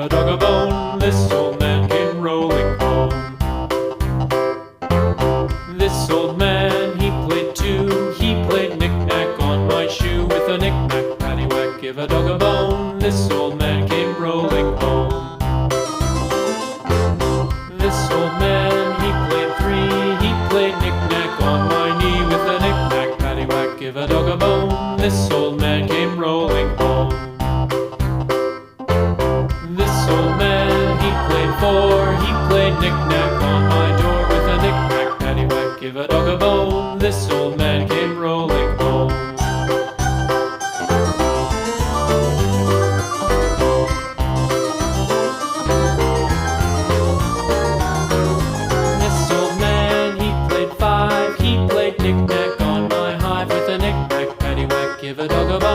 a dog a bone. This old man came rolling home. This old man, he played too. He played knick-knack on my shoe. With a knick-knack, paddywhack, give a dog a bone. This old man came rolling home. This old man, he played three. He played knick-knack on my knee. With a knick-knack, paddywhack, give a dog a bone. This old man came rolling home. This old man, he played four. He played knick-knack on my door. With a knick-knack, paddywhack, give a dog a bone. This old man came rolling home. This old man, he played five. He played knick-knack on my hive. With a knick-knack, paddywhack, give a dog a bone.